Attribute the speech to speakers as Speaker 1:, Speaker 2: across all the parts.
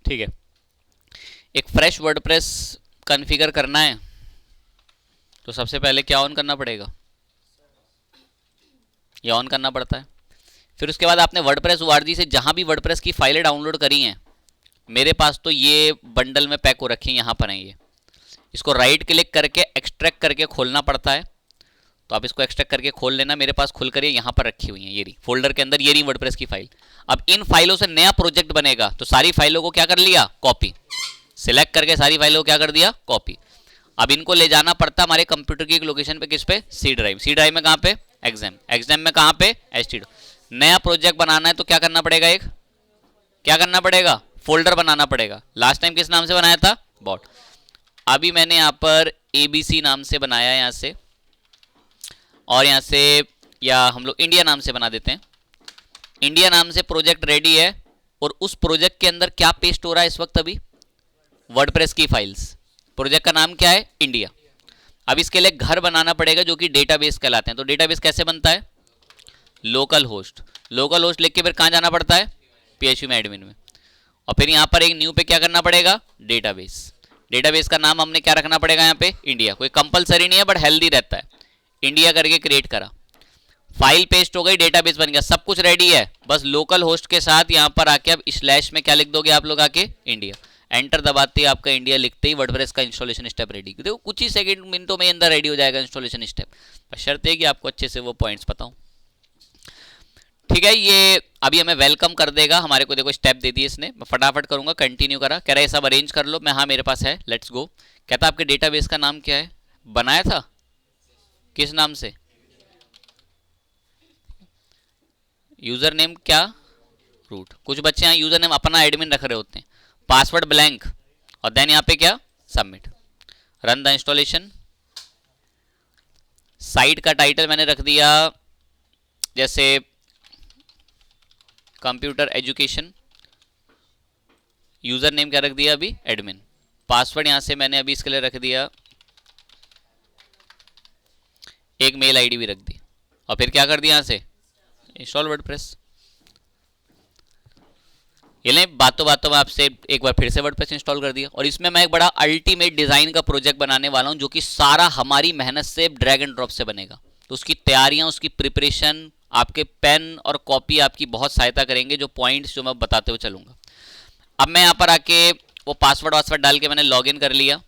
Speaker 1: ठीक है, एक फ्रेश वर्डप्रेस कॉन्फ़िगर करना है तो सबसे पहले क्या ऑन करना पड़ेगा, ये ऑन करना पड़ता है। फिर उसके बाद आपने वर्डप्रेस ओआरजी से जहां भी वर्डप्रेस की फाइलें डाउनलोड करी हैं, मेरे पास तो ये बंडल में पैक हो रखी हैं, यहाँ पर हैं ये, इसको राइट क्लिक करके एक्सट्रैक्ट करके खोलना पड़ता है। तो आप इसको एक्सट्रैक्ट करके खोल लेना, मेरे पास खुल कर ये यहाँ पर रखी हुई है, ये रही फोल्डर के अंदर, ये रही वर्डप्रेस की फाइल। अब इन फाइलों से नया प्रोजेक्ट बनेगा तो सारी फाइलों को क्या कर लिया, कॉपी, सिलेक्ट करके सारी फाइलों को क्या कर दिया, कॉपी। अब इनको ले जाना पड़ता है हमारे कंप्यूटर की एक लोकेशन पे, किस पे, सी ड्राइव। सी ड्राइव में कहाँ पे, एग्जाम, एग्जाम में कहाँ पे, एचटीडो। नया प्रोजेक्ट बनाना है तो क्या करना पड़ेगा, एक क्या करना पड़ेगा, फोल्डर बनाना पड़ेगा। लास्ट टाइम किस नाम से बनाया था, बॉट। अभी मैंने यहाँ पर एबीसी नाम से बनाया है यहाँ से, और यहाँ से या हम लोग इंडिया नाम से बना देते हैं। इंडिया नाम से प्रोजेक्ट रेडी है, और उस प्रोजेक्ट के अंदर क्या पेस्ट हो रहा है इस वक्त, अभी वर्डप्रेस की फाइल्स। प्रोजेक्ट का नाम क्या है, इंडिया। अब इसके लिए घर बनाना पड़ेगा जो कि डेटाबेस कहलाते हैं। तो डेटाबेस कैसे बनता है, लोकल होस्ट। लोकल होस्ट लिख के फिर कहाँ जाना पड़ता है, PHP में एडमिन में, और फिर यहाँ पर एक न्यू पे क्या करना पड़ेगा, डेटाबेस। डेटाबेस का नाम हमने क्या रखना पड़ेगा यहाँ पे, इंडिया। कोई कंपलसरी नहीं है बट हेल्दी रहता है, इंडिया करके क्रिएट करा, फाइल पेस्ट हो गई, डेटाबेस बन गया, सब कुछ रेडी है। बस लोकल होस्ट के साथ यहाँ पर आके अब स्लैश में क्या लिख दोगे आप लोग आके, इंडिया। एंटर दबाते ही आपका इंडिया लिखते ही वर्डप्रेस का इंस्टॉलेशन स्टेप रेडी। देखो कुछ ही सेकंड मिनटों में अंदर रेडी हो जाएगा इंस्टॉलेशन स्टेप, बशर्ते है कि आपको अच्छे से वो पॉइंट्स पता हो। ठीक है, ये अभी हमें वेलकम कर देगा, हमारे को देखो स्टेप दे दिए इसने, मैं फटाफट करूंगा, कंटिन्यू करा, कह रहा है ये सब अरेंज कर लो, मैं हाँ मेरे पास है, लेट्स गो। कहता आपके डेटाबेस का नाम क्या है, बनाया था किस नाम से, यूजर नेम क्या, रूट। कुछ बच्चे यहाँ यूजर नेम अपना एडमिन रख रहे होते हैं, पासवर्ड ब्लैंक, और देन यहाँ पे क्या, submit, run the installation. Site का टाइटल मैंने रख दिया जैसे कंप्यूटर एजुकेशन, यूजर नेम क्या रख दिया अभी, एडमिन। पासवर्ड यहां से मैंने अभी इसके लिए रख दिया, एक मेल आईडी भी रख दी, और फिर क्या कर दिया यहां से, इंस्टॉल वर्डप्रेस। ये ले, बातों बातों में आपसे एक बार फिर से वर्डप्रेस इंस्टॉल कर दिया। और इसमें मैं एक बड़ा अल्टीमेट डिजाइन का प्रोजेक्ट बनाने वाला हूं, जो कि सारा हमारी मेहनत से ड्रैग एंड ड्रॉप से बनेगा। तो उसकी तैयारियां, उसकी प्रिपरेशन, आपके पेन और कॉपी आपकी बहुत सहायता करेंगे, जो पॉइंट्स जो मैं बताते हुए चलूंगा। अब मैं यहाँ पर आके वो पासवर्ड डाल के मैंने लॉग इन कर लिया।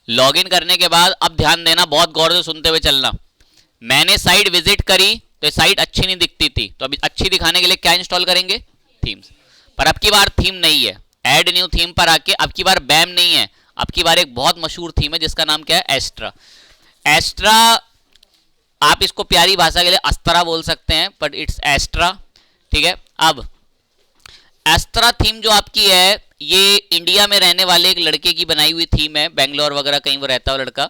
Speaker 1: लॉगिन करने के बाद अब ध्यान देना, बहुत गौर से सुनते हुए चलना। मैंने साइट विजिट करी तो साइट अच्छी नहीं दिखती थी, तो अभी अच्छी दिखाने के लिए क्या इंस्टॉल करेंगे, थीम्स। पर अब की बार थीम नहीं है, ऐड न्यू थीम पर आके अब की बार बैम नहीं है, अब की बार एक बहुत मशहूर थीम है जिसका नाम क्या है, एस्ट्रा। एस्ट्रा, आप इसको प्यारी भाषा के लिए अस्त्रा बोल सकते हैं, बट इट्स एस्ट्रा। ठीक है, अब एस्ट्रा थीम जो आपकी है, ये इंडिया में रहने वाले एक लड़के की बनाई हुई थीम है, बेंगलोर वगैरह कहीं वो रहता है लड़का,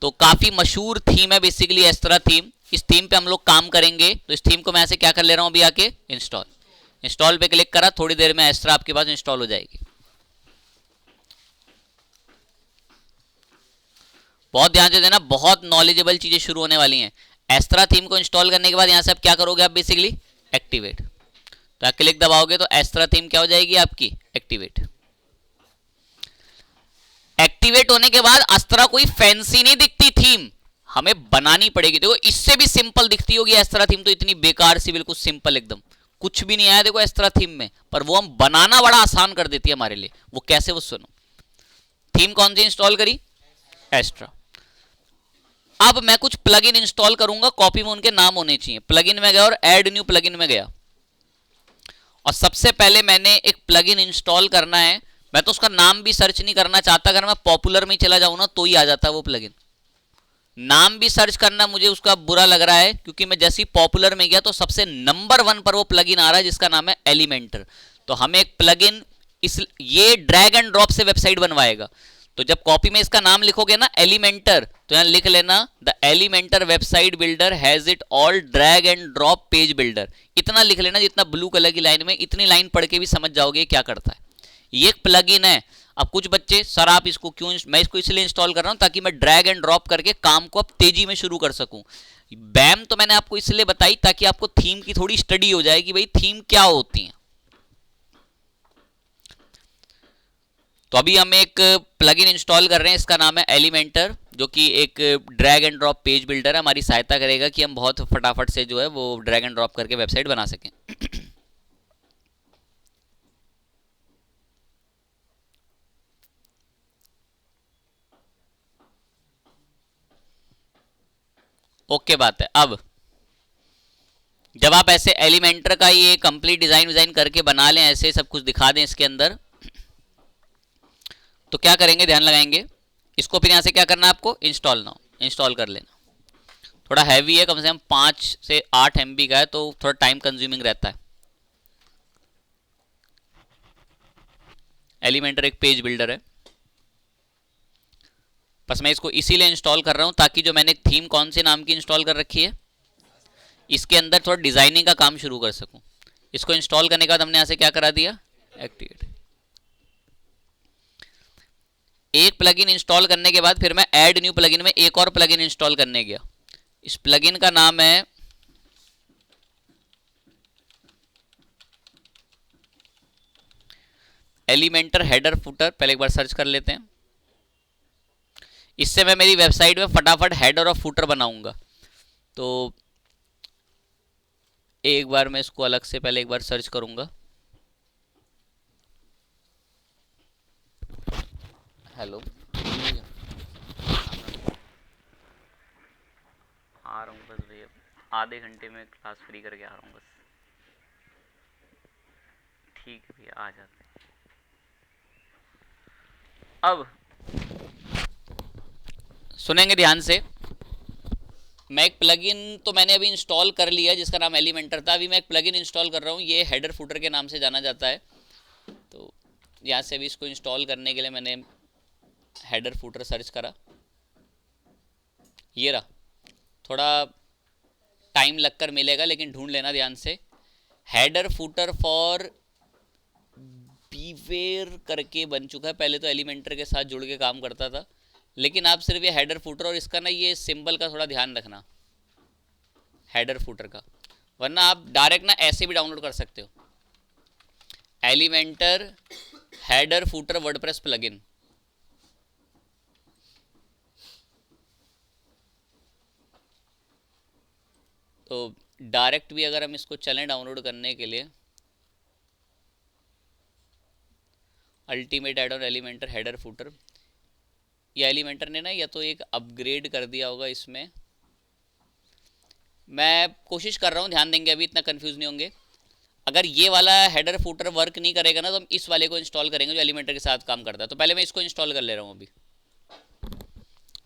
Speaker 1: तो काफी मशहूर थीम है बेसिकली एस्ट्रा थीम। इस थीम पे हम लोग काम करेंगे, तो इस थीम को मैं ऐसे क्या कर ले रहा हूं अभी आके, इंस्टॉल। इंस्टॉल पे क्लिक करा, थोड़ी देर में एस्ट्रा आपके पास इंस्टॉल हो जाएगी। बहुत ध्यान से देना, बहुत नॉलेजेबल चीजें शुरू होने वाली हैं। एस्ट्रा थीम को इंस्टॉल करने के बाद यहां से आप क्या करोगे, आप बेसिकली एक्टिवेट, तो क्लिक दबाओगे तो एस्ट्रा थीम क्या हो जाएगी आपकी, एक्टिवेट। एक्टिवेट होने के बाद एस्ट्रा कोई फैंसी नहीं दिखती थीम, हमें बनानी पड़ेगी। देखो इससे भी सिंपल दिखती होगी एस्ट्रा थीम, तो इतनी बेकार सी, बिल्कुल सिंपल एकदम, कुछ भी नहीं आया देखो एस्ट्रा थीम में, पर वो हम बनाना बड़ा आसान कर देती है हमारे लिए। वो कैसे, वो सुनो। थीम कौन सी इंस्टॉल करी, एस्ट्रा। अब मैं कुछ प्लगइन इंस्टॉल करूंगा, कॉपी में उनके नाम होने चाहिए। प्लगइन में गया और ऐड न्यू प्लगइन में गया, और सबसे पहले मैंने एक प्लगइन इंस्टॉल करना है। मैं तो उसका नाम भी सर्च नहीं करना चाहता, अगर मैं पॉपुलर में ही चला जाऊं ना तो ही आ जाता है वो प्लगइन। नाम भी सर्च करना मुझे उसका बुरा लग रहा है, क्योंकि मैं जैसे ही पॉपुलर में गया तो सबसे नंबर 1 पर वो प्लगइन आ रहा है जिसका नाम है एलिमेंटर। तो हमें एक प्लगइन, इस ये ड्रैग एंड ड्रॉप से वेबसाइट बनवाएगा। तो जब कॉपी में इसका नाम लिखोगे ना एलिमेंटर, तो यहां लिख लेना the Elementor website builder has it all drag and drop page builder. इतना लिख लेना जितना ब्लू कलर की लाइन में, इतनी लाइन पढ़ के भी समझ जाओगे क्या करता है। ये एक प्लगइन है। अब कुछ बच्चे, सर आप इसको क्यों, मैं इसको इसलिए इंस्टॉल कर रहा हूं ताकि मैं ड्रैग एंड ड्रॉप करके काम को अब तेजी में शुरू कर सकूं। बैम तो मैंने आपको इसलिए बताई ताकि आपको थीम की थोड़ी स्टडी हो जाए कि भाई थीम क्या होती है। तो अभी हम एक प्लगइन इंस्टॉल कर रहे हैं, इसका नाम है एलिमेंटर, जो कि एक drag and drop page builder है। हमारी सहायता करेगा कि हम बहुत फटाफट से जो है वो ड्रैग एंड ड्रॉप करके वेबसाइट बना सकें। ओके बात है। अब जब आप ऐसे एलिमेंटर का ये कंप्लीट डिजाइन करके बना लें, ऐसे सब कुछ दिखा दें इसके अंदर, तो क्या करेंगे, ध्यान लगाएंगे, इसको फिर यहां से क्या करना है आपको, इंस्टॉल कर लेना। थोड़ा हैवी है, कम से कम 5 से 8 MB का है, तो थोड़ा टाइम कंज्यूमिंग रहता है। एलिमेंटर एक पेज बिल्डर है, बस मैं इसको इसीलिए इंस्टॉल कर रहा हूं ताकि जो मैंने थीम कौन से नाम की इंस्टॉल कर रखी है, इसके अंदर थोड़ा डिजाइनिंग का काम शुरू कर सकूं। इसको इंस्टॉल करने के बाद हमने यहां से क्या करा दिया, एक्टिवेट। एक प्लगइन इंस्टॉल करने के बाद फिर मैं ऐड न्यू प्लगइन में एक और प्लगइन इंस्टॉल करने गया। इस प्लगइन का नाम है एलिमेंटर हेडर फुटर। पहले एक बार सर्च कर लेते हैं। इससे मैं मेरी वेबसाइट में फटाफट हेडर और फुटर बनाऊंगा। तो एक बार मैं इसको अलग से पहले एक बार सर्च करूंगा। हेलो, आ रहा हूँ बस भैया, आधे घंटे में क्लास फ्री करके आ रहा हूँ बस। ठीक है भैया, आ जाते हैं। अब सुनेंगे ध्यान से। मैं एक प्लगइन तो मैंने अभी इंस्टॉल कर लिया जिसका नाम एलिमेंटर था। अभी मैं एक प्लगइन इंस्टॉल कर रहा हूँ, ये हेडर फुटर के नाम से जाना जाता है। तो यहाँ से अभी इसको इंस्टॉल करने के लिए मैंने हेडर फुटर सर्च करा, ये रहा। थोड़ा टाइम लगकर मिलेगा लेकिन ढूंढ लेना ध्यान से। हेडर फुटर फॉर बीवेयर करके बन चुका है। पहले तो एलिमेंटर के साथ जुड़ के काम करता था, लेकिन आप सिर्फ ये हेडर फुटर और इसका ना ये सिंबल का थोड़ा ध्यान रखना, हेडर फुटर का, वरना आप डायरेक्ट ना ऐसे भी डाउनलोड कर सकते हो। Elementor header footer WordPress plugin. तो डायरेक्ट भी अगर हम इसको चलें डाउनलोड करने के लिए, ultimate add on Elementor header footer, या एलिमेंटर ने ना या तो एक अपग्रेड कर दिया होगा इसमें। मैं कोशिश कर रहा हूँ, ध्यान देंगे, अभी इतना कंफ्यूज नहीं होंगे। अगर ये वाला हेडर फुटर वर्क नहीं करेगा ना तो हम इस वाले को इंस्टॉल करेंगे जो एलिमेंटर के साथ काम करता है। तो पहले मैं इसको इंस्टॉल कर ले रहा हूँ। अभी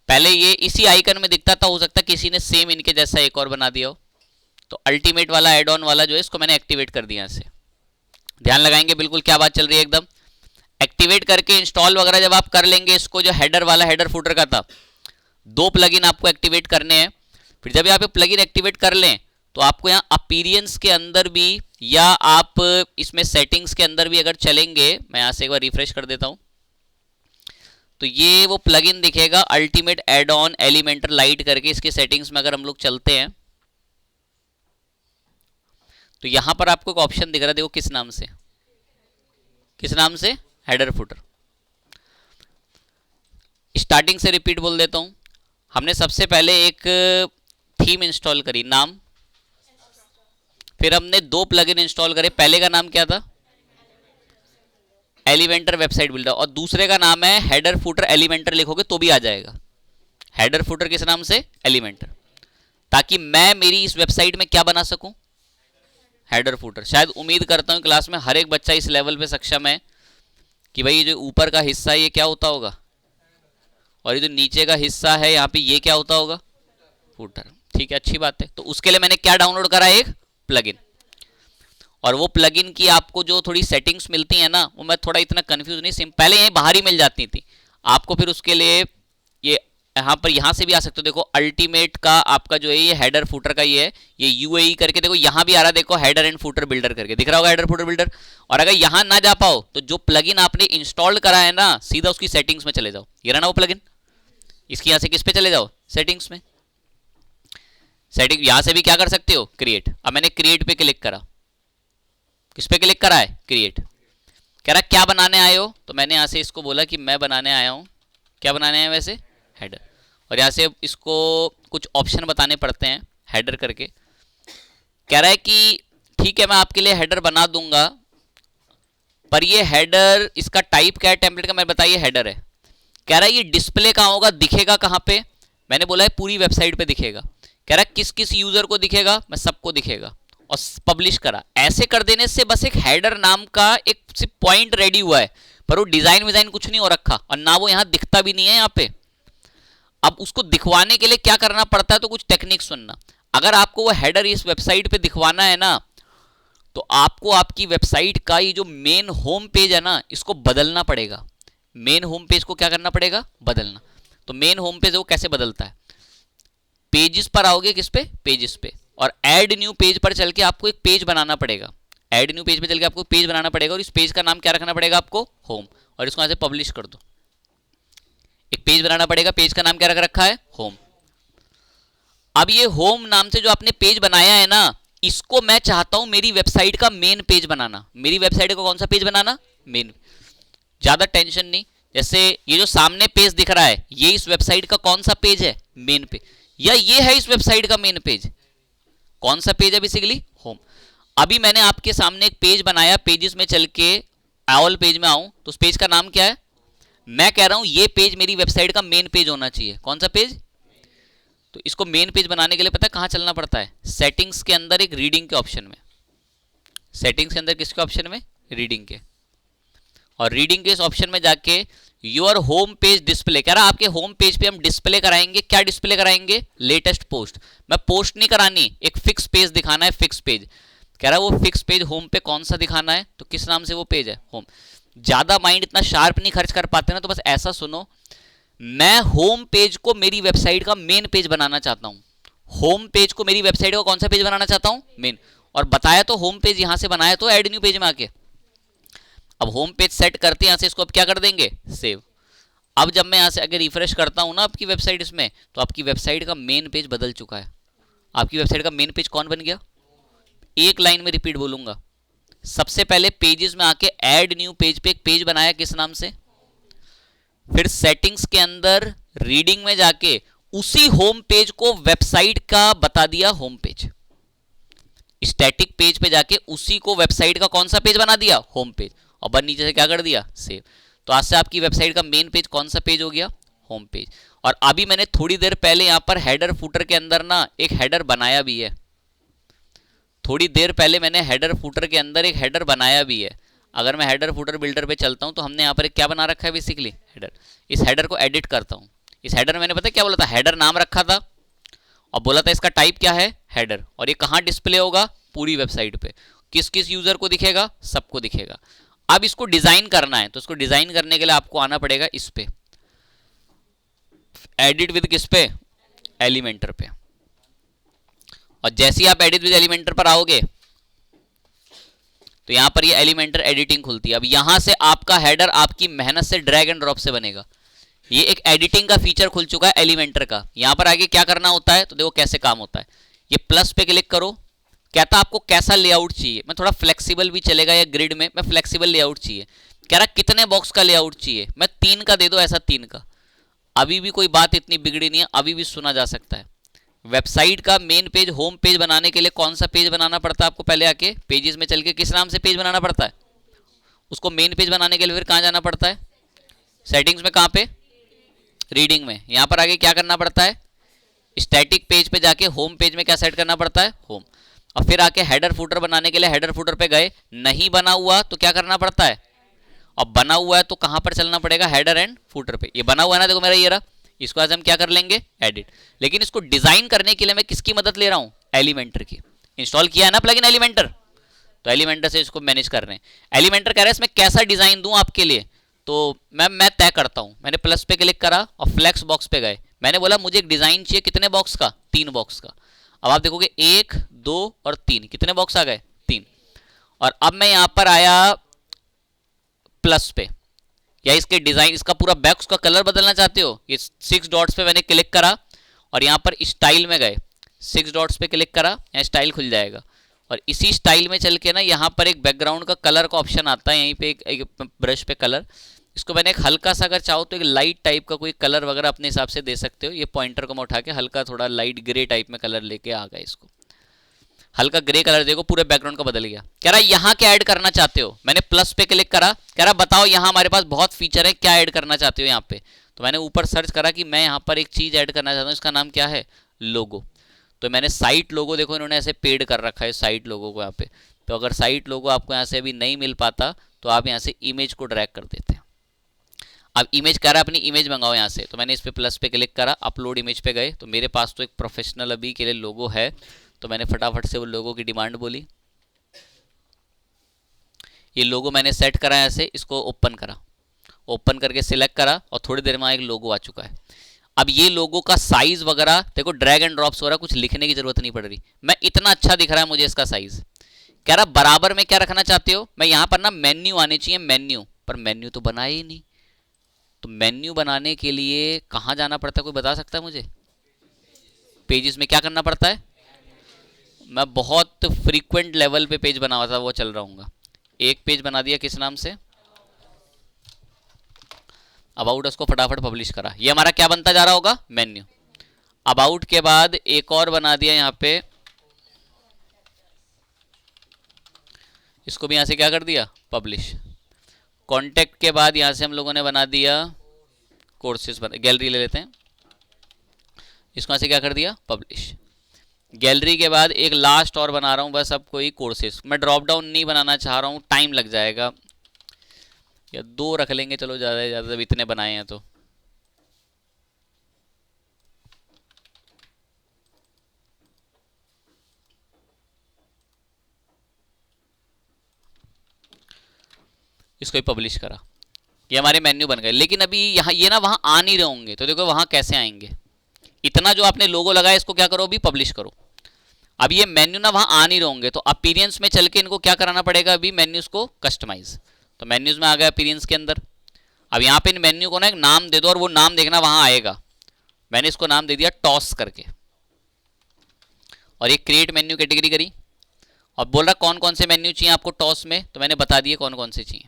Speaker 1: पहले ये इसी आइकन में दिखता था, हो सकता है किसी ने सेम इनके जैसा एक और बना दिया हो। तो अल्टीमेट वाला एड ऑन वाला जो है इसको मैंने एक्टिवेट कर दिया। से ध्यान लगाएंगे बिल्कुल क्या बात चल रही है एकदम। एक्टिवेट करके इंस्टॉल वगैरह जब आप कर लेंगे इसको, जो हेडर वाला हेडर फुटर का था, 2 प्लगइन आपको एक्टिवेट करने हैं। फिर जब यहाँ पे प्लगइन एक्टिवेट कर लें तो आपको यहाँ अपीरियंस के अंदर भी या आप इसमें सेटिंग्स के अंदर भी अगर चलेंगे, मैं यहाँ से एक बार रिफ्रेश कर देता हूँ, तो ये वो प्लगइन दिखेगा ultimate add on Elementor lite करके। इसके सेटिंग्स में अगर हम लोग चलते हैं तो यहां पर आपको एक ऑप्शन दिख रहा है, देखो किस नाम से, किस नाम से, हेडर फुटर। स्टार्टिंग से रिपीट बोल देता हूं। हमने सबसे पहले एक थीम इंस्टॉल करी, नाम, फिर हमने 2 प्लगइन इंस्टॉल करे। पहले का नाम क्या था, एलिमेंटर वेबसाइट बिल्डर, और दूसरे का नाम है हेडर फुटर एलिमेंटर। लिखोगे तो भी आ जाएगा। हेडर फुटर किस नाम से, एलिमेंटर, ताकि मैं मेरी इस वेबसाइट में क्या बना सकूं, हेडर फुटर। शायद उम्मीद करता हूं क्लास में हर एक बच्चा इस लेवल पे सक्षम है कि भाई ये जो ऊपर का हिस्सा है ये क्या होता होगा, और ये जो नीचे का हिस्सा है यहाँ पे ये क्या होता होगा, फुटर। ठीक है, अच्छी बात है। तो उसके लिए मैंने क्या डाउनलोड करा, एक प्लगइन। और वो प्लगइन की आपको जो थोड़ी सेटिंग्स मिलती है ना, वो मैं थोड़ा इतना कंफ्यूज नहीं, पहले यही बाहर ही मिल जाती थी आपको। फिर उसके लिए ये यहाँ पर यहाँ से भी आ सकते हो। देखो अल्टीमेट का आपका जो है ये हेडर फुटर का ये है, ये यूएई करके देखो यहाँ भी आ रहा है, देखो हेडर एंड फुटर बिल्डर करके दिख रहा होगा, हेडर फुटर बिल्डर। और अगर यहाँ ना जा पाओ तो जो प्लगइन आपने इंस्टॉल करा है ना, सीधा उसकी सेटिंग्स में चले जाओ, ये रहा ना वो प्लगइन, इसकी यहाँ से किस पे चले जाओ, सेटिंग्स में। सेटिंग यहाँ से भी क्या कर सकते हो, क्रिएट। अब मैंने क्रिएट पे क्लिक करा, किस पे क्लिक करा है, क्रिएट। कह रहा क्या बनाने आए हो, तो मैंने यहाँ से इसको बोला कि मैं बनाने आया हूँ, क्या बनाने आए वैसे, हेडर। और यहाँ से इसको कुछ ऑप्शन बताने पड़ते हैं हेडर करके। कह रहा है कि ठीक है मैं आपके लिए हेडर बना दूंगा, पर ये हेडर इसका टाइप क्या है टेम्पलेट का, मैं बताइए हेडर है। कह रहा है ये डिस्प्ले कहाँ होगा, दिखेगा कहाँ पे, मैंने बोला है पूरी वेबसाइट पे दिखेगा। कह रहा है किस किस यूजर को दिखेगा, मैं सबको दिखेगा। और पब्लिश करा। ऐसे कर देने से बस एक हेडर नाम का एक सिर्फ पॉइंट रेडी हुआ है, पर वो डिजाइन विजाइन कुछ नहीं हो रखा, और ना वो यहाँ दिखता भी नहीं है यहाँ पे। अब उसको दिखवाने के लिए क्या करना पड़ता है, तो कुछ टेक्निक सुनना। अगर आपको वो हेडर इस वेबसाइट पे दिखवाना है ना, तो आपको आपकी वेबसाइट का ये जो मेन होम पेज है ना, इसको बदलना पड़ेगा। मेन होम पेज को क्या करना पड़ेगा, बदलना। तो मेन होम पेज वो कैसे बदलता है, पेजेस पर आओगे, किस पे, पेजेस पे, और ऐड न्यू पेज पर चल के आपको एक पेज बनाना पड़ेगा। ऐड न्यू पेज पे चल के आपको पेज बनाना पड़ेगा, और इस पेज का नाम क्या रखना पड़ेगा आपको, होम। और इसको यहाँ से पब्लिश कर दो। एक पेज बनाना पड़ेगा, पेज का नाम क्या रख रखा है, होम। अब ये होम नाम से जो आपने पेज बनाया है ना, इसको मैं चाहता हूं मेरी वेबसाइट का मेन पेज बनाना। मेरी वेबसाइट का कौन सा पेज बनाना, मेन। ज्यादा टेंशन नहीं, जैसे ये जो सामने पेज दिख रहा है, ये इस वेबसाइट का कौन सा पेज है, मेन पेज, या ये है इस वेबसाइट का मेन पेज, कौन सा पेज है, बेसिकली होम। अभी मैंने आपके सामने एक पेज बनाया, पेजेस में चल के ऑल पेज में आऊं, तो उस पेज का नाम क्या है, मैं कह रहा हूं ये पेज मेरी वेबसाइट का मेन पेज होना चाहिए। कौन सा पेज, तो इसको मेन पेज बनाने के लिए पता है कहां चलना पड़ता है, सेटिंग्स के अंदर एक रीडिंग के ऑप्शन में। सेटिंग्स के अंदर किसके ऑप्शन में, रीडिंग के। और रीडिंग के इस ऑप्शन में जाके योर होम पेज डिस्प्ले, कह रहा आपके होम पेज पे हम डिस्प्ले कराएंगे, क्या डिस्प्ले कराएंगे, लेटेस्ट पोस्ट। मैं पोस्ट नहीं करानी, एक फिक्स पेज दिखाना है, फिक्स पेज। कह रहा वो फिक्स पेज होम पे कौन सा दिखाना है, तो किस नाम से वो पेज है, होम। ज्यादा माइंड इतना शार्प नहीं खर्च कर पाते ना, तो बस ऐसा सुनो, मैं होम पेज को मेरी वेबसाइट का मेन पेज बनाना चाहता हूं। होम पेज को मेरी वेबसाइट का कौन सा पेज बनाना चाहता हूं, मेन। और बताया तो होम पेज यहां से बनाया तो ऐड न्यू पेज में आके। अब होम पेज सेट करते हैं, यहां से इसको अब क्या कर देंगे, सेव। अब जब मैं यहां से अगर रिफ्रेश करता हूं ना आपकी वेबसाइट इसमें, तो आपकी वेबसाइट का मेन पेज बदल चुका है। आपकी वेबसाइट का मेन पेज कौन बन गया, एक लाइन में रिपीट बोलूंगा। सबसे पहले पेजेस में आके ऐड न्यू पेज पे एक पेज बनाया, किस नाम से, फिर सेटिंग्स के अंदर रीडिंग में जाके उसी होम पेज को वेबसाइट का बता दिया, होम पेज। स्टैटिक पेज पे जाके उसी को वेबसाइट का कौन सा पेज बना दिया, होम पेज। और बाद नीचे से क्या कर दिया, सेव। तो आज से आपकी वेबसाइट का मेन पेज कौन सा पेज हो गया, होम पेज। और अभी मैंने थोड़ी देर पहले यहां पर हेडर फुटर के अंदर ना एक हेडर बनाया भी है। थोड़ी देर पहले मैंने हेडर फुटर के अंदर एक हेडर बनाया भी है। अगर मैं हेडर फुटर बिल्डर पे चलता हूं, तो हमने यहाँ पर एक क्या बना रखा है, बेसिकली हेडर। इस हेडर को एडिट करता हूं। इस हेडर में मैंने पता क्या बोला था, हेडर नाम रखा था, और बोला था इसका टाइप क्या है, हेडर। और ये कहां डिस्प्ले होगा, पूरी वेबसाइट पे। किस किस यूजर को दिखेगा, सबको दिखेगा। अब इसको डिजाइन करना है, तो इसको डिजाइन करने के लिए आपको आना पड़ेगा इस पे, एडिट विद किस पे, एलिमेंटर पे। और जैसे ही आप एडिट विद एलिमेंटर पर आओगे, तो यहां पर ये एलिमेंटर एडिटिंग खुलती है। अब यहां से आपका हेडर आपकी मेहनत से ड्रैग एंड ड्रॉप से बनेगा। ये एक एडिटिंग का फीचर खुल चुका है एलिमेंटर का। यहां पर आगे क्या करना होता है, तो देखो कैसे काम होता है। ये प्लस पे क्लिक करो, कहता आपको कैसा लेआउट चाहिए। मैं थोड़ा फ्लेक्सिबल भी चलेगा या ग्रिड में, मैं फ्लेक्सिबल लेआउट चाहिए। कह रहा कितने बॉक्स का लेआउट चाहिए, मैं 3 का दे दो, ऐसा 3 का। अभी भी कोई बात इतनी बिगड़ी नहीं है, अभी भी सुना जा सकता है। वेबसाइट का मेन पेज, होम पेज बनाने के लिए कौन सा पेज बनाना पड़ता है आपको, पहले आके पेजेस में चल के किस नाम से पेज बनाना पड़ता है, उसको मेन पेज बनाने के लिए फिर कहां जाना पड़ता है, सेटिंग्स में, कहां पे, रीडिंग में। यहां पर आगे क्या करना पड़ता है, स्टैटिक पेज पे जाके होम पेज में क्या सेट करना पड़ता है, होम। और फिर आके हेडर फुटर बनाने के लिए हेडर फुटर पे गए, नहीं बना हुआ तो क्या करना पड़ता है, और बना हुआ है तो कहां पर चलना पड़ेगा, हेडर एंड फुटर पे। ये बना हुआ है ना, देखो मेरा ये रहा, इसको आज हम क्या कर लेंगे, एडिट। लेकिन इसको डिजाइन करने के लिए मैं किसकी मदद ले रहा हूं, एलिमेंटर की। इंस्टॉल किया है ना प्लगइन एलिमेंटर, तो एलिमेंटर से इसको मैनेज कर रहे हैं। एलिमेंटर कह रहा है इसमें कैसा डिजाइन दूं आपके लिए, तो मैं तय करता हूं। मैंने प्लस पे क्लिक करा और फ्लेक्स बॉक्स पे गए, मैंने बोला मुझे एक डिजाइन चाहिए, कितने बॉक्स का, 3 बॉक्स का। अब आप देखोगे 1 2 और 3, कितने बॉक्स आ गए, 3। और अब मैं यहां पर आया प्लस पे, या इसके डिजाइन, इसका पूरा बैक का कलर बदलना चाहते हो, ये 6 डॉट्स पे मैंने क्लिक करा और यहां पर स्टाइल में गए, 6 डॉट्स पे क्लिक करा, यहाँ स्टाइल खुल जाएगा। और इसी स्टाइल में चल के ना यहाँ पर एक बैकग्राउंड का कलर का ऑप्शन आता है, यहीं पे एक ब्रश पे कलर, इसको मैंने एक हल्का सा, अगर चाहो तो एक लाइट टाइप का कोई कलर वगैरह अपने हिसाब से दे सकते हो। ये पॉइंटर को मैं उठा के हल्का थोड़ा लाइट ग्रे टाइप में कलर लेके आ गया, इसको हल्का ग्रे कलर देखो, पूरे बैकग्राउंड का बदल गया। कह रहा यहाँ क्या ऐड करना चाहते हो, मैंने प्लस पे क्लिक करा, कह रहा बताओ यहाँ हमारे पास बहुत फीचर है, क्या ऐड करना चाहते हो यहाँ पे। तो मैंने ऊपर सर्च करा कि मैं यहाँ पर एक चीज ऐड करना चाहता हूँ, इसका नाम क्या है, लोगो। तो मैंने साइट लोगो, देखो इन्होंने ऐसे पेड कर रखा है साइट लोगो को यहाँ पे। तो अगर साइट लोगो आपको यहाँ से अभी नहीं मिल पाता तो आप यहाँ से इमेज को ड्रैग कर देते हैं। अब इमेज कह रहा है अपनी इमेज मंगाओ यहाँ से, तो मैंने इस पे प्लस पे क्लिक करा, अपलोड इमेज पे गए, तो मेरे पास तो एक प्रोफेशनल अभी के लिए लोगो है। तो मैंने फटाफट से वो लोगो की डिमांड बोली, ये लोगो मैंने सेट करा है ऐसे, इसको ओपन करा, ओपन करके सिलेक्ट करा और थोड़ी देर में एक लोगो आ चुका है। अब ये लोगो का साइज वगैरह देखो, ड्रैग एंड ड्रॉप्स वगैरह कुछ लिखने की जरूरत नहीं पड़ रही, मैं इतना अच्छा दिख रहा है मुझे इसका साइज। कह रहा बराबर में क्या रखना चाहते हो, मैं यहाँ पर ना मेन्यू आने चाहिए, मेन्यू पर मेन्यू तो बनाया ही नहीं। तो मेन्यू बनाने के लिए कहाँ जाना पड़ता है, कोई बता सकता है मुझे, पेजेस में क्या करना पड़ता है। मैं बहुत फ्रीक्वेंट लेवल पे पेज बना हुआ था, वो चल रहा हूँ। एक पेज बना दिया, किस नाम से, अबाउट, उसको फटाफट पब्लिश करा, ये हमारा क्या बनता जा रहा होगा, मेन्यू। अबाउट के बाद एक और बना दिया यहाँ पे, इसको भी यहाँ से क्या कर दिया, पब्लिश। कॉन्टेक्ट के बाद यहाँ से हम लोगों ने बना दिया कोर्सेज, गैलरी ले लेते हैं, इसको यहाँ से क्या कर दिया, पब्लिश। गैलरी के बाद एक लास्ट और बना रहा हूँ बस, अब कोई कोर्सेज, मैं ड्रॉप डाउन नहीं बनाना चाह रहा हूँ, टाइम लग जाएगा, या 2 रख लेंगे चलो, ज़्यादा से ज़्यादा, जब इतने बनाए हैं तो। इसको ही पब्लिश करा, ये हमारे मेन्यू बन गए। लेकिन अभी यहाँ ये ना वहाँ आ नहीं रहे होंगे, तो देखो वहाँ कैसे आएंगे, इतना जो आपने लोगो लगाया इसको क्या करो, अभी पब्लिश करो। अब ये मेन्यू ना वहाँ आ नहीं रहे होंगे, तो अपीरियंस में चल के इनको क्या कराना पड़ेगा, अभी मेन्यूज को कस्टमाइज। तो मेन्यूज में आ गया अपीरियंस के अंदर। अब यहाँ पे इन मेन्यू को ना एक नाम दे दो, और वो नाम देखना वहाँ आएगा। मैंने इसको नाम दे दिया टॉस करके, और ये क्रिएट मेन्यू कैटेगरी करी, और बोल रहा कौन कौन से मेन्यू चाहिए आपको टॉस में, तो मैंने बता दिए कौन कौन से चाहिए।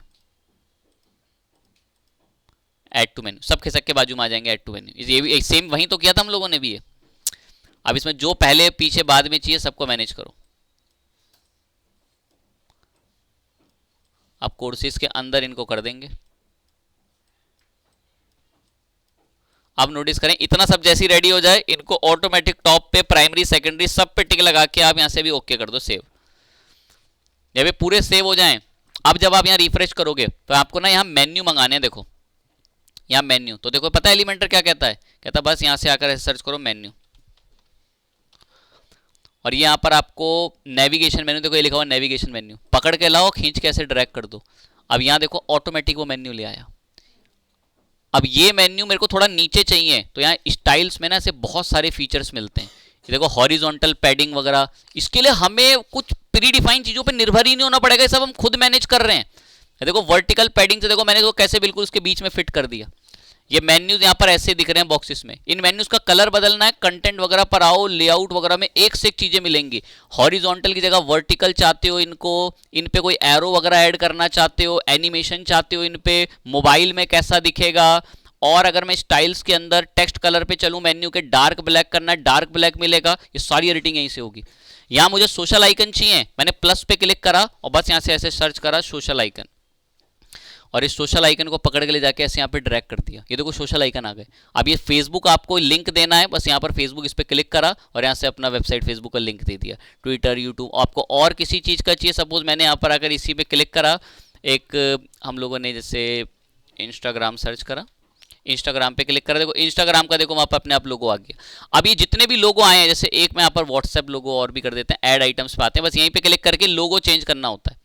Speaker 1: ऐड टू मेन्यू, सब खिसक के बाजू में आ जाएंगे, ऐड टू मेन्यू, ये भी सेम वहीं तो किया था हम लोगों ने भी ये। अब इसमें जो पहले पीछे बाद में चाहिए सबको मैनेज करो। अब कोर्सेज के अंदर इनको कर देंगे। अब नोटिस करें, इतना सब जैसी रेडी हो जाए, इनको ऑटोमेटिक टॉप पे, प्राइमरी, सेकेंडरी सब पे टिक लगा के आप यहां से भी ओके कर दो, सेव। जब ये पूरे सेव हो जाएं, अब जब आप यहां रिफ्रेश करोगे तो आपको ना यहां मेन्यू मंगाने हैं। देखो यहां मेन्यू, तो देखो पता है एलिमेंटर क्या कहता है, कहता है बस यहां से आकर सर्च करो मेन्यू, और ये यहाँ पर आपको नेविगेशन मेन्यू, देखो ये लिखा हुआ नेविगेशन मेन्यू, पकड़ के लाओ, खींच के ऐसे ड्रैग कर दो। अब यहाँ देखो ऑटोमेटिक वो मेन्यू ले आया। अब ये मेन्यू मेरे को थोड़ा नीचे चाहिए, तो यहाँ स्टाइल्स में ना ऐसे बहुत सारे फीचर्स मिलते हैं। ये देखो हॉरिजॉन्टल पैडिंग वगैरह, इसके लिए हमें कुछ प्री डिफाइंड चीजों पे निर्भर ही नहीं होना पड़ेगा, सब हम खुद मैनेज कर रहे हैं। देखो वर्टिकल पैडिंग से देखो मैंने तो कैसे बिल्कुल उसके बीच में फिट कर दिया। ये मेन्यूज यहाँ पर ऐसे दिख रहे हैं बॉक्सेस में, इन मेन्यूज का कलर बदलना है, कंटेंट वगैरह पर आओ, लेआउट वगैरह में एक से एक चीजें मिलेंगी। हॉरिजॉन्टल की जगह वर्टिकल चाहते हो इनको, इन पे कोई एरो वगैरह ऐड करना चाहते हो, एनिमेशन चाहते हो इन पे, मोबाइल में कैसा दिखेगा। और अगर मैं स्टाइल्स के अंदर टेक्स्ट कलर पे चलूं, मेन्यू के डार्क ब्लैक करना है, डार्क ब्लैक मिलेगा। ये सारी एडिटिंग यहीं से होगी। यहाँ मुझे सोशल आइकन चाहिए, मैंने प्लस पे क्लिक करा और बस यहाँ से ऐसे सर्च करा सोशल आइकन, और इस सोशल आइकन को पकड़ के ले जाके ऐसे यहाँ पे ड्रैग कर दिया। ये देखो सोशल आइकन आ गए। अब ये फेसबुक आपको लिंक देना है, बस यहाँ पर फेसबुक इस पर क्लिक करा और यहाँ से अपना वेबसाइट फेसबुक का लिंक दे दिया। ट्विटर, यूट्यूब, आपको और किसी चीज़ का चाहिए, सपोज मैंने यहाँ पर आकर इसी पे क्लिक करा, एक हम लोगों ने जैसे इंस्टाग्राम सर्च करा, इंस्टाग्राम पे क्लिक करा, देखो इंस्टाग्राम का देखो वहाँ पर अपने आप लोगो आ गया। अब ये जितने भी लोगो आए हैं, जैसे एक में यहाँ पर व्हाट्सएप लोगो और भी कर देते हैं, ऐड आइटम्स पे आते हैं, बस यहीं पे क्लिक करके लोगो चेंज करना होता है।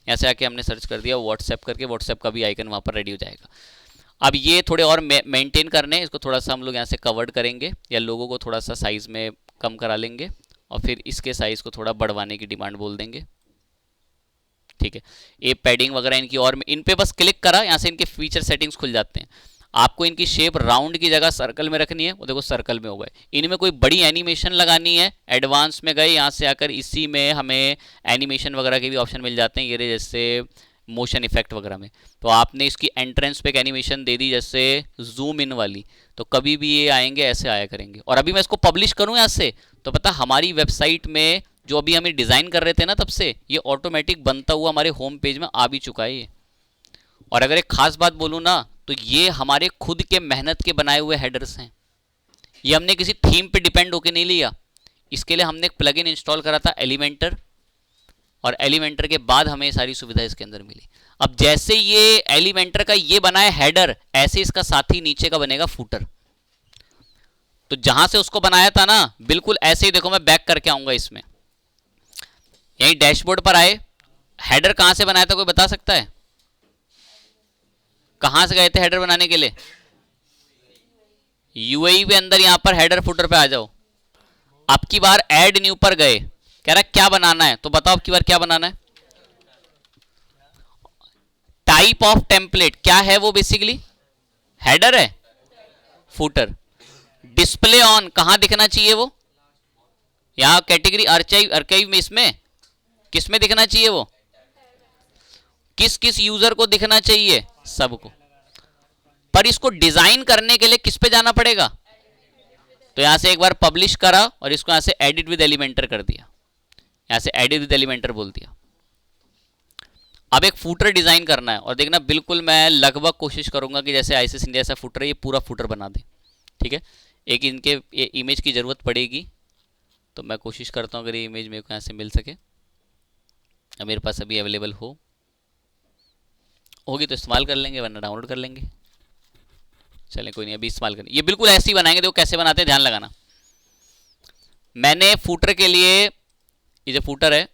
Speaker 1: यहाँ से आके हमने सर्च कर दिया व्हाट्सएप करके, व्हाट्सएप का भी आइकन वहाँ पर रेडी हो जाएगा। अब ये थोड़े और मेंटेन करने, इसको थोड़ा सा हम लोग यहाँ से कवर्ड करेंगे या लोगों को थोड़ा सा साइज में कम करा लेंगे और फिर इसके साइज को थोड़ा बढ़वाने की डिमांड बोल देंगे। ठीक है, ये पैडिंग वगैरह इनकी, और इन पे बस क्लिक करा, यहाँ से इनके फीचर सेटिंग्स खुल जाते हैं। आपको इनकी शेप राउंड की जगह सर्कल में रखनी है, वो देखो सर्कल में हो गए। इनमें कोई बड़ी एनिमेशन लगानी है, एडवांस में गए, यहाँ से आकर इसी में हमें एनिमेशन वगैरह के भी ऑप्शन मिल जाते हैं, ये जैसे मोशन इफेक्ट वगैरह में। तो आपने इसकी एंट्रेंस पे एक एनिमेशन दे दी जैसे जूम इन वाली, तो कभी भी ये आएंगे ऐसे आया करेंगे। और अभी मैं इसको पब्लिश करूँ यहाँ से, तो पता हमारी वेबसाइट में जो अभी हमें डिज़ाइन कर रहे थे ना, तब से ये ऑटोमेटिक बनता हुआ हमारे होम पेज में आ भी चुका है ये। और अगर एक खास बात बोलूँ ना, तो ये हमारे खुद के मेहनत के बनाए हुए हेडर्स हैं। ये हमने किसी थीम पे डिपेंड होके नहीं लिया। इसके लिए हमने एक प्लगइन इंस्टॉल करा था एलिमेंटर, और एलिमेंटर के बाद हमें सारी सुविधा इसके अंदर मिली। अब जैसे ये एलिमेंटर का ये बना है हेडर, ऐसे इसका साथी नीचे का बनेगा फूटर। तो जहां से उसको बनाया था ना, बिल्कुल ऐसे ही देखो, मैं बैक करके आऊंगा इसमें, यही डैशबोर्ड पर आए, हेडर कहां से बनाया था कोई बता सकता है? कहां से गए थे हेडर बनाने के लिए? यूएई पे अंदर यहां पर हेडर फुटर पे आ जाओ। अब की बार ऐड न्यू पर गए, कह रहा क्या बनाना है, तो बताओ अब की बार क्या बनाना है? टाइप ऑफ टेम्पलेट क्या है वो? बेसिकली हेडर है, फुटर। डिस्प्ले ऑन कहां दिखना चाहिए वो? यहां कैटेगरी आर्काइव में, इसमें किस में दिखना चाहिए वो? किस किस यूजर को दिखना चाहिए? सबको। पर इसको डिजाइन करने के लिए किस पे जाना पड़ेगा? तो यहां से एक बार पब्लिश करा और इसको यहां से एडिट विद एलिमेंटर कर दिया, यहां से एडिट विद एलिमेंटर बोल दिया। अब एक फूटर डिजाइन करना है, और देखना बिल्कुल मैं लगभग कोशिश करूंगा कि जैसे आईसीएस इंडिया ऐसा फूटर है, ये पूरा फूटर बना दे। ठीक है, एक इनके ये इमेज की जरूरत पड़ेगी, तो मैं कोशिश करता हूँ अगर ये इमेज मेरे को यहाँ से मिल सके, मेरे पास अभी अवेलेबल होगी तो इस्तेमाल कर लेंगे, वरना डाउनलोड कर लेंगे। चलें कोई नहीं, अभी इस्तेमाल करें। ये बिल्कुल ऐसे ही बनाएंगे, देखो कैसे बनाते हैं, ध्यान लगाना। मैंने फूटर के लिए, ये जो फूटर है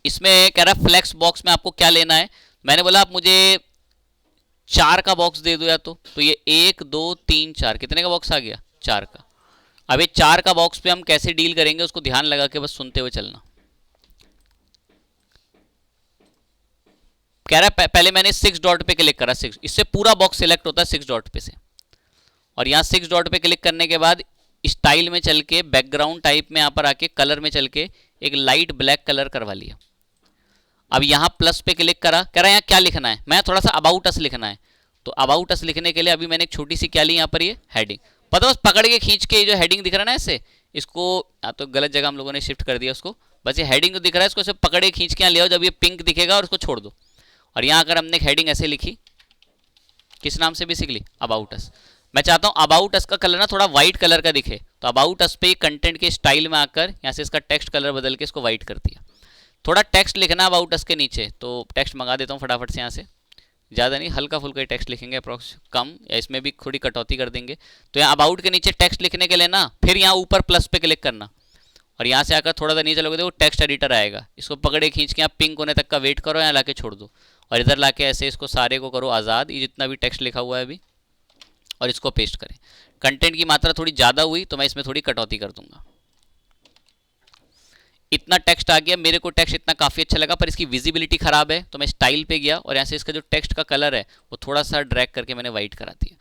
Speaker 1: इसमें कह रहा है फ्लेक्स बॉक्स में आपको क्या लेना है। मैंने बोला आप मुझे 4 का बॉक्स दे दो या तो ये 1 2 3 4 कितने का बॉक्स आ गया? 4 का। अब ये 4 का बॉक्स पे हम कैसे डील करेंगे उसको ध्यान लगा के बस सुनते हुए चलना। कह रहा है पहले मैंने 6 डॉट पे क्लिक करा, 6, इससे पूरा बॉक्स सिलेक्ट होता है 6 डॉट पे से। और यहाँ 6 डॉट पे क्लिक करने के बाद स्टाइल में चल के बैकग्राउंड टाइप में यहाँ पर आके कलर में चल के एक लाइट ब्लैक कलर करवा लिया। अब यहाँ प्लस पे क्लिक करा, कह रहा है यहाँ क्या लिखना है, मैं थोड़ा सा अबाउट अस लिखना है। तो अबाउट अस लिखने के लिए अभी मैंने एक छोटी सी क्या ली यहाँ पर, ये हेडिंग। पता बस पकड़ के खींच के जो हेडिंग दिख रहा है ना ऐसे, इसको तो गलत जगह हम लोगों ने शिफ्ट कर दिया उसको, बस ये हेडिंग दिख रहा है इसको सिर्फ पकड़ के खींच के यहाँ ले आओ, जब ये पिंक दिखेगा और उसको छोड़ दो। और यहाँ अगर हमने हेडिंग ऐसे लिखी, किस नाम से? Basically about us. मैं चाहता हूँ अबाउट अस का कलर ना थोड़ा व्हाइट कलर का दिखे, तो अबाउट अस पे कंटेंट के स्टाइल में आकर यहाँ से इसका टेक्स्ट कलर बदल के इसको व्हाइट कर दिया। थोड़ा टेक्स्ट लिखना अबाउट अस के नीचे, तो टेक्स्ट मंगा देता हूँ फटाफट से यहाँ से, ज़्यादा नहीं, हल्का फुल्का टेक्स्ट लिखेंगे, अप्रॉक्स कम, या इसमें भी थोड़ी कटौती कर देंगे। तो यहाँ अबाउट के नीचे टेक्स्ट लिखने के लिए ना, फिर यहाँ ऊपर प्लस पे क्लिक करना, और यहाँ से आकर थोड़ा सा नीचे चलोगे देखो टेक्स्ट एडिटर आएगा, इसको पकड़े खींच के यहाँ पिंक होने तक का वेट करो, यहाँ लाके छोड़ दो, और इधर लाके ऐसे इसको सारे को करो आज़ाद, ये जितना भी टेक्स्ट लिखा हुआ है अभी, और इसको पेस्ट करें। कंटेंट की मात्रा थोड़ी ज़्यादा हुई तो मैं इसमें थोड़ी कटौती कर दूंगा। इतना टेक्स्ट आ गया, मेरे को टेक्स्ट इतना काफ़ी अच्छा लगा, पर इसकी विजिबिलिटी खराब है, तो मैं स्टाइल पे गया और यहाँ से इसका जो टेक्स्ट का कलर है वो थोड़ा सा ड्रैग करके मैंने वाइट करा दिया।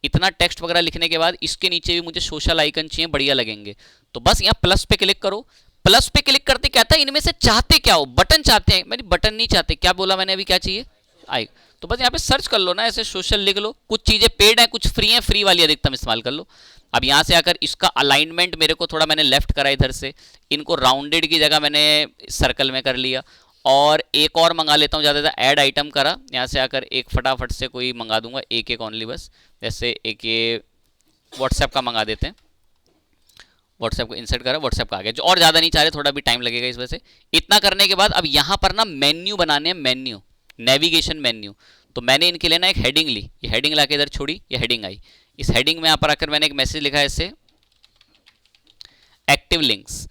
Speaker 1: इतना टेक्स्ट वगैरह लिखने के बाद इसके नीचे भी मुझे सोशल आइकन चाहिए, बढ़िया लगेंगे, तो बस यहाँ प्लस पे क्लिक करो। प्लस पे क्लिक करते कहता है इनमें से चाहते क्या हो, बटन चाहते हैं, मैंने बटन नहीं चाहते, क्या बोला मैंने अभी, क्या चाहिए? आई। तो बस यहाँ पे सर्च कर लो ना, ऐसे सोशल लिख लो, कुछ चीज़ें पेड हैं कुछ फ्री हैं, फ्री वाली अधिकतम इस्तेमाल कर लो। अब यहाँ से आकर इसका अलाइनमेंट मेरे को थोड़ा मैंने लेफ्ट करा इधर से, इनको राउंडेड की जगह मैंने सर्कल में कर लिया, और एक और मंगा लेता हूँ, ज़्यादा ज़्यादा ऐड आइटम करा, यहाँ से आकर एक फटाफट से कोई मंगा दूंगा, एक एक ओनली बस, जैसे एक ये व्हाट्सएप का मंगा देते हैं, व्हाट्सएप को इंसर्ट करा, व्हाट्सएप का आ गया, जो और ज़्यादा नहीं चाह रहे, थोड़ा भी टाइम लगेगा इस वजह से। इतना करने के बाद अब यहाँ पर ना मेन्यू बनाने हैं, मेन्यू, नेविगेशन मेन्यू। तो मैंने इनके लिए ना एक हेडिंग ली, ये हेडिंग लाके इधर छोड़ी, ये हेडिंग आई, इस हेडिंग में यहाँ पर आकर मैंने एक मैसेज लिखा है इससे, एक्टिव लिंक्स।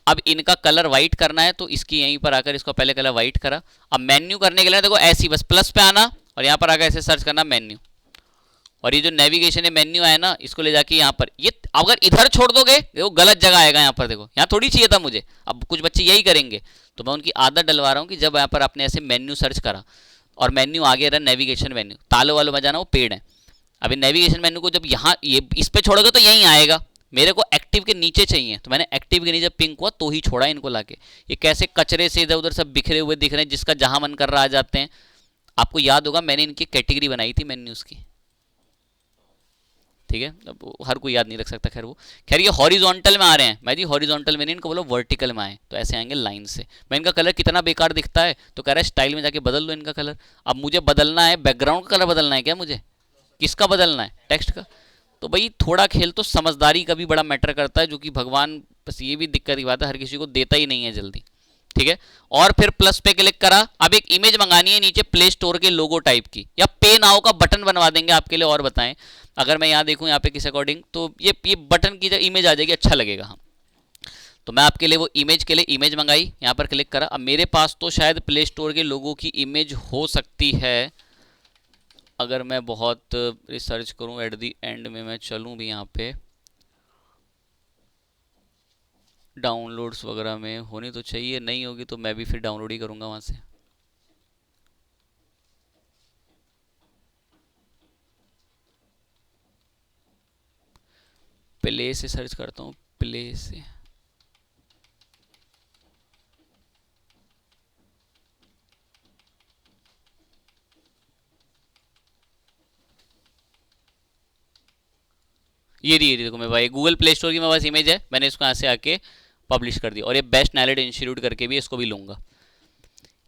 Speaker 1: अब इनका कलर व्हाइट करना है, तो इसकी यहीं पर आकर इसको पहले कलर व्हाइट करा। अब मेन्यू करने के लिए देखो ऐसी बस प्लस पे आना और यहाँ पर आकर ऐसे सर्च करना मेन्यू, और ये जो नेविगेशन है मेन्यू है ना, इसको ले जाके यहाँ पर, ये अगर इधर छोड़ दोगे वो गलत जगह आएगा। यहाँ पर देखो, यहाँ थोड़ी चाहिए था मुझे, अब कुछ बच्चे यही करेंगे, तो मैं उनकी आदत डलवा रहा हूँ कि जब यहाँ पर आपने ऐसे मेन्यू सर्च करा और मेन्यू आगे रहा नेविगेशन मेन्यू, तालों वालों में जाना, वो पेड़ है। अभी नेविगेशन मेन्यू को जब यहाँ ये इस पे छोड़ोगे तो यहीं आएगा, मेरे को एक्टिव के नीचे चाहिए, तो मैंने एक्टिव के नीचे पिंक हुआ तो ही छोड़ा इनको लाके। ये कैसे कचरे से इधर उधर सब बिखरे हुए दिख रहे हैं, जिसका जहां मन कर रहा आ जाते हैं। आपको याद होगा मैंने इनकी कैटेगरी बनाई थी मेन्यूज की, ठीक है, अब हर कोई याद नहीं रख सकता। खैर वो, खैर ये हॉरिजॉन्टल में आ रहे हैं, मैं जी हॉरिजॉन्टल में नहीं, इनको बोलो वर्टिकल में आए, तो ऐसे आएंगे लाइन से। मैं इनका कलर कितना बेकार दिखता है, तो कह रहा है स्टाइल में जाके बदल दो इनका कलर। अब मुझे बदलना है, बैकग्राउंड का कलर बदलना है क्या मुझे, किसका बदलना है, टेक्स्ट का। तो भाई थोड़ा खेल तो समझदारी का भी बड़ा मैटर करता है, जो कि भगवान बस ये भी दिक्कत की बात है, हर किसी को देता ही नहीं है जल्दी, ठीक है। और फिर प्लस पे क्लिक करा, अब एक इमेज मंगानी है नीचे प्ले स्टोर के लोगो टाइप की, या पे नाउ का बटन बनवा देंगे आपके लिए। और बताएं, अगर मैं यहाँ देखूँ यहाँ पे किस अकॉर्डिंग, तो ये बटन की जो इमेज आ जाएगी, अच्छा लगेगा। हाँ, तो मैं आपके लिए वो इमेज के लिए इमेज मंगाई, यहाँ पर क्लिक करा। अब मेरे पास तो शायद प्ले स्टोर के लोगों की इमेज हो सकती है, अगर मैं बहुत रिसर्च करूँ, एट दी एंड में मैं चलूँ भी यहाँ पे डाउनलोड्स वगैरह में होनी तो चाहिए, नहीं होगी तो मैं भी फिर डाउनलोड ही करूँगा वहाँ से। प्ले से सर्च करता हूँ, प्ले से। ये रही देखो, मैं भाई गूगल प्ले स्टोर की मेरे पास इमेज है, मैंने इसको यहाँ से आके पब्लिश कर दिया। और ये बेस्ट नॉलेज इंस्टीट्यूट करके भी इसको भी लूँगा।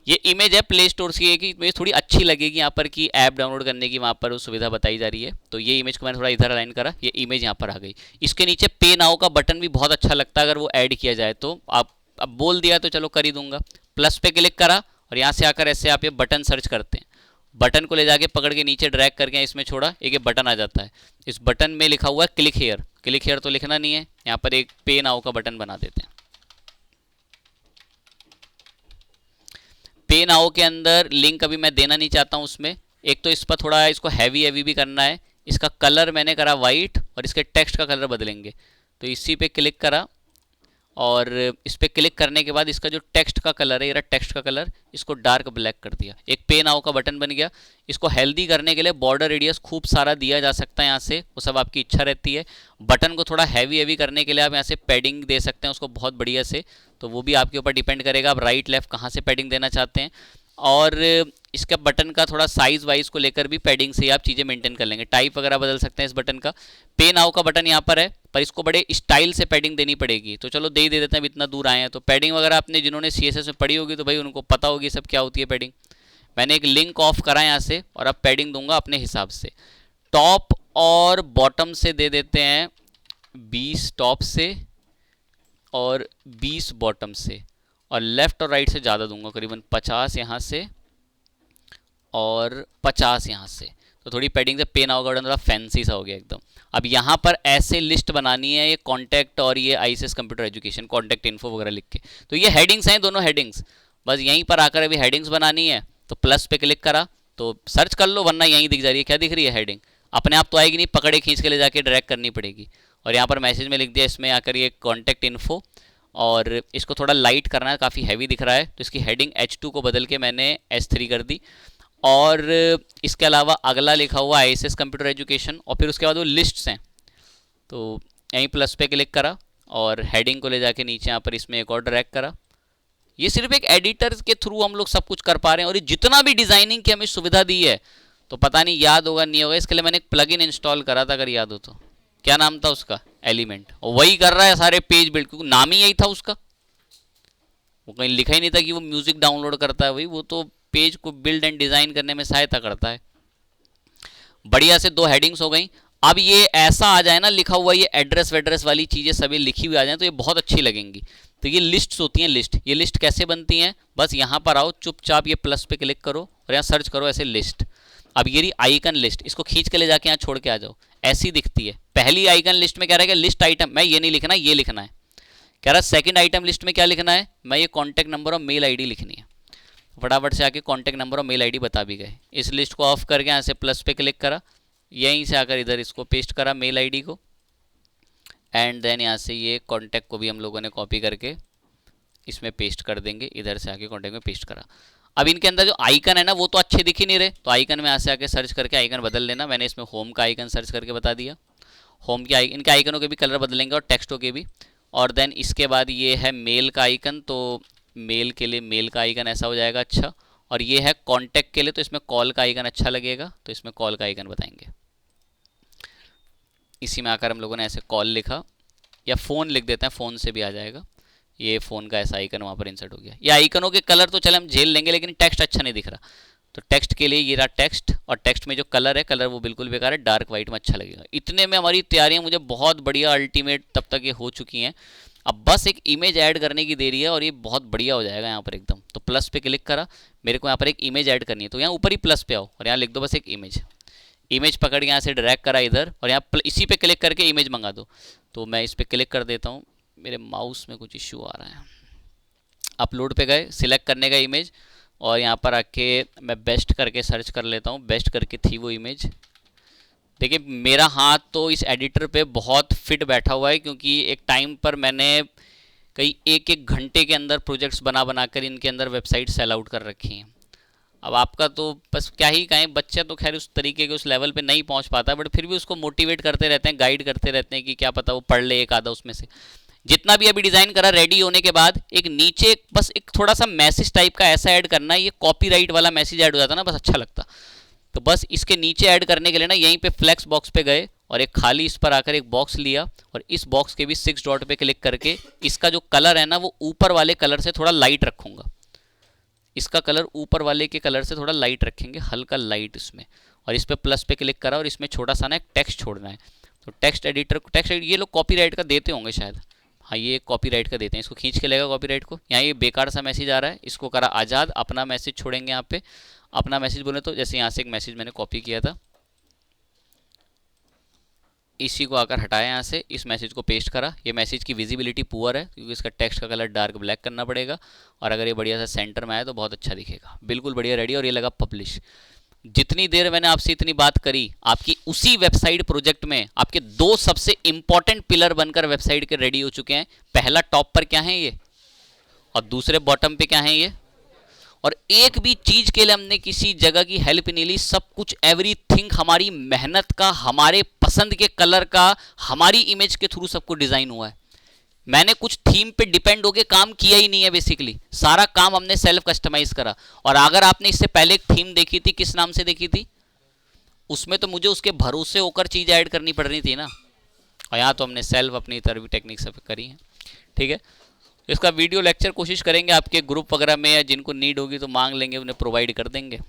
Speaker 1: ये इमेज है प्ले स्टोर की, है कि मुझे थोड़ी अच्छी लगेगी यहाँ पर कि ऐप डाउनलोड करने की वहाँ पर सुविधा बताई जा रही है। तो ये इमेज को मैंने थोड़ा इधर अलाइन करा, ये इमेज यहाँ पर आ गई। इसके नीचे पे नाउ का बटन भी बहुत अच्छा लगता है अगर वो ऐड किया जाए तो। आप अब बोल दिया तो चलो कर ही दूंगा। प्लस पे क्लिक करा और यहाँ से आकर ऐसे आप ये बटन सर्च करते हैं, बटन को ले जाके पकड़ के नीचे ड्रैग करके इसमें छोड़ा, एक ये बटन आ जाता है। इस बटन में लिखा हुआ है क्लिक हेयर, क्लिक हेयर तो लिखना नहीं है, यहाँ पर एक पे नाउ का बटन बना देते हैं। पे नाउ के अंदर लिंक अभी मैं देना नहीं चाहता हूँ उसमें। एक तो इस पर थोड़ा इसको हैवी हैवी भी करना है। इसका कलर मैंने करा वाइट और इसके टेक्स्ट का कलर बदलेंगे, तो इसी पे क्लिक करा और इस पर क्लिक करने के बाद इसका जो टेक्स्ट का कलर है, ये टेक्स्ट का कलर, इसको डार्क ब्लैक कर दिया। एक पे नाउ का बटन बन गया। इसको हेल्दी करने के लिए बॉर्डर रेडियस खूब सारा दिया जा सकता है यहाँ से, वो सब आपकी इच्छा रहती है। बटन को थोड़ा हैवी हैवी करने के लिए आप यहाँ से पैडिंग दे सकते हैं उसको बहुत बढ़िया से, तो वो भी आपके ऊपर डिपेंड करेगा आप राइट लेफ्ट कहाँ से पैडिंग देना चाहते हैं। और इसका बटन का थोड़ा साइज वाइज को लेकर भी पैडिंग से आप चीज़ें मेंटेन कर लेंगे। टाइप वगैरह बदल सकते हैं इस बटन का। पे नाउ का बटन यहाँ पर है, पर इसको बड़े स्टाइल से पैडिंग देनी पड़ेगी, तो चलो दे देते हैं, इतना दूर आए हैं तो। पैडिंग वगैरह आपने जिन्होंने CSS में पढ़ी होगी तो भाई उनको पता होगी सब क्या होती है पैडिंग। मैंने एक लिंक ऑफ करा यहाँ से और अब पैडिंग दूंगा अपने हिसाब से। टॉप और बॉटम से दे देते हैं 20 टॉप से और 20 बॉटम से, और लेफ्ट और राइट से ज़्यादा दूंगा, करीबन 50 यहाँ से और 50 यहाँ से। तो थोड़ी पैडिंग से पे नाउ का बटन थोड़ा फैंसी सा हो गया एकदम। अब यहाँ पर ऐसे लिस्ट बनानी है, ये कॉन्टैक्ट और ये ICS computer education contact info वगैरह लिख के। तो ये हेडिंग्स हैं, दोनों हेडिंग्स, बस यहीं पर आकर अभी हेडिंग्स बनानी है। तो प्लस पे क्लिक करा तो सर्च कर लो, वरना यहीं दिख जा रही है, क्या दिख रही है हेडिंग। अपने आप तो आएगी नहीं, पकड़े खींच के ले जाके ड्रैग करनी पड़ेगी। और यहाँ पर मैसेज में लिख दिया इसमें आकर ये कॉन्टैक्ट इन्फो, और इसको थोड़ा लाइट करना है, काफ़ी हैवी दिख रहा है, तो इसकी हेडिंग H2 को बदल के मैंने S3 कर दी। और इसके अलावा अगला लिखा हुआ ICS कंप्यूटर एजुकेशन, और फिर उसके बाद वो लिस्ट्स हैं, तो यहीं प्लस पे क्लिक करा और हेडिंग को ले जाके नीचे यहाँ पर इसमें एक और ड्रैग करा। ये सिर्फ एक एडिटर के थ्रू हम लोग सब कुछ कर पा रहे हैं, और ये जितना भी डिजाइनिंग की हमें सुविधा दी है, तो पता नहीं याद होगा नहीं होगा, इसके लिए मैंने एक प्लगइन इंस्टॉल करा था, अगर याद हो तो। क्या नाम था उसका, एलिमेंट, और वही कर रहा है सारे पेज बिल्ड, क्योंकि नाम ही यही था उसका। वो कहीं लिखा ही नहीं था कि वो म्यूजिक डाउनलोड करता है, वही वो तो पेज को बिल्ड एंड डिजाइन करने में सहायता करता है। बढ़िया से 2 हेडिंग्स हो गई। अब ये ऐसा आ जाए ना लिखा हुआ, ये एड्रेस वेड्रेस वाली चीजें सभी लिखी हुई आ जाए तो ये बहुत अच्छी लगेंगी। तो ये लिस्ट्स होती हैं, लिस्ट। ये लिस्ट कैसे बनती हैं, बस यहाँ पर आओ चुपचाप, ये प्लस पे क्लिक करो और यहाँ सर्च करो ऐसे लिस्ट। अब ये रही आइकन लिस्ट, इसको खींच के ले जाके यहाँ छोड़ के आ जाओ, ऐसी दिखती है। पहली आइकन लिस्ट में कह रहा है कि लिस्ट आइटम, मैं ये नहीं लिखना, ये लिखना है। कह रहा है सेकंड आइटम लिस्ट में क्या लिखना है, मैं ये कॉन्टैक्ट नंबर और मेल ID लिखनी है। फटाफट से आके कॉन्टैक्ट नंबर और मेल आईडी बता भी गए। इस लिस्ट को ऑफ करके यहाँ से प्लस पे क्लिक करा, यहीं से आकर इधर इसको पेस्ट करा मेल आईडी को, एंड देन यहाँ से ये कॉन्टैक्ट को भी हम लोगों ने कॉपी करके इसमें पेस्ट कर देंगे, इधर से आके कॉन्टैक्ट में पेस्ट करा। अब इनके अंदर जो आइकन है ना वो तो अच्छे दिख ही नहीं रहे, तो आइकन में यहाँ से आके सर्च करके आइकन बदल लेना। मैंने इसमें होम का आइकन सर्च करके बता दिया, होम की इनके आइकनों के भी कलर बदलेंगे और टेक्स्टों के भी। और देन इसके बाद ये है मेल का आइकन, तो मेल के लिए मेल का आइकन ऐसा हो जाएगा अच्छा। और ये है कॉन्टैक्ट के लिए, तो इसमें कॉल का आइकन अच्छा लगेगा, तो इसमें कॉल का आइकन बताएंगे। इसी में आकर हम लोगों ने ऐसे कॉल लिखा, या फ़ोन लिख देते हैं, फ़ोन से भी आ जाएगा। ये फ़ोन का ऐसा आइकन वहाँ पर इंसर्ट हो गया। ये आइकनों के कलर तो चले हम झेल लेंगे, लेकिन टेक्स्ट अच्छा नहीं दिख रहा, तो टेक्स्ट के लिए ये रहा टेक्स्ट, और टेक्स्ट में जो कलर है, कलर वो बिल्कुल बेकार है, डार्क वाइट में अच्छा लगेगा। इतने में हमारी तैयारियाँ मुझे बहुत बढ़िया अल्टीमेट तब तक ये हो चुकी हैं। अब बस एक इमेज ऐड करने की देरी है और ये बहुत बढ़िया हो जाएगा यहाँ पर एकदम। तो प्लस पे क्लिक करा, मेरे को यहाँ पर एक इमेज ऐड करनी है, तो यहाँ ऊपर ही प्लस पे आओ और यहाँ लिख दो बस एक इमेज। इमेज पकड़ के यहाँ से ड्रैग करा इधर, और यहाँ इसी पे क्लिक करके इमेज मंगा दो। तो मैं इस पर क्लिक कर देता हूँ, मेरे माउस में कुछ इशू आ रहा है। अपलोड पे गए, सिलेक्ट करने का इमेज, और यहाँ पर आके मैं बेस्ट करके सर्च कर लेता हूँ। बेस्ट करके थी वो इमेज। देखिए मेरा हाथ तो इस एडिटर पे बहुत फिट बैठा हुआ है, क्योंकि एक टाइम पर मैंने कई एक एक घंटे के अंदर प्रोजेक्ट्स बना बनाकर इनके अंदर वेबसाइट सेल आउट कर रखी हैं। अब आपका तो बस क्या ही कहें, बच्चे तो खैर उस तरीके के उस लेवल पे नहीं पहुंच पाता, बट फिर भी उसको मोटिवेट करते रहते हैं, गाइड करते रहते हैं कि क्या पता वो पढ़ ले एक आधा उसमें से। जितना भी अभी डिज़ाइन करा रेडी होने के बाद, एक नीचे बस एक थोड़ा सा मैसेज टाइप का ऐसा ऐड करना है, ये कॉपीराइट वाला मैसेज ऐड हो जाता ना, बस अच्छा लगता। तो बस इसके नीचे ऐड करने के लिए ना यहीं पे फ्लेक्स बॉक्स पे गए और एक खाली इस पर आकर एक बॉक्स लिया, और इस बॉक्स के भी 6 डॉट पे क्लिक करके इसका जो कलर है ना वो ऊपर वाले कलर से थोड़ा लाइट रखूंगा। इसका कलर ऊपर वाले के कलर से थोड़ा लाइट रखेंगे, हल्का लाइट इसमें। और इस पर प्लस पे क्लिक करा और इसमें छोटा सा ना एक टेक्स्ट छोड़ना है। तो टेक्स्ट एडिटर, ये लोग कॉपीराइट का देते होंगे शायद, हाँ ये कॉपीराइट का देते हैं। इसको खींच के लेगा कॉपीराइट को। यहाँ ये बेकार सा मैसेज आ रहा है, इसको करा आज़ाद, अपना मैसेज छोड़ेंगे यहाँ पे। अपना मैसेज बोले तो जैसे यहाँ से एक मैसेज मैंने कॉपी किया था, इसी को आकर हटाया यहाँ से, इस मैसेज को पेस्ट करा। ये मैसेज की विजिबिलिटी पुअर है क्योंकि इसका टेक्स्ट का कलर डार्क ब्लैक करना पड़ेगा, और अगर ये बढ़िया सा सेंटर में आए तो बहुत अच्छा दिखेगा। बिल्कुल बढ़िया रेडी, और ये लगा पब्लिश। जितनी देर मैंने आपसे इतनी बात करी, आपकी उसी वेबसाइट प्रोजेक्ट में आपके 2 सबसे इंपॉर्टेंट पिलर बनकर वेबसाइट के रेडी हो चुके हैं। पहला टॉप पर क्या है ये, और दूसरे बॉटम पे क्या है ये। और एक भी चीज के लिए हमने किसी जगह की हेल्प नहीं ली, सब कुछ एवरीथिंग हमारी मेहनत का, हमारे पसंद के कलर का, हमारी इमेज के थ्रू सब कुछ डिजाइन हुआ है। मैंने कुछ थीम पे डिपेंड होके काम किया ही नहीं है, बेसिकली सारा काम हमने सेल्फ कस्टमाइज करा। और अगर आपने इससे पहले एक थीम देखी थी, किस नाम से देखी थी, उसमें तो मुझे उसके भरोसे होकर चीज ऐड करनी पड़ रही थी ना, और यहाँ तो हमने सेल्फ अपनी तरह टेक्निक सब करी है। ठीक है, इसका वीडियो लेक्चर कोशिश करेंगे आपके ग्रुप वगैरह में, या जिनको नीड होगी तो मांग लेंगे, उन्हें प्रोवाइड कर देंगे।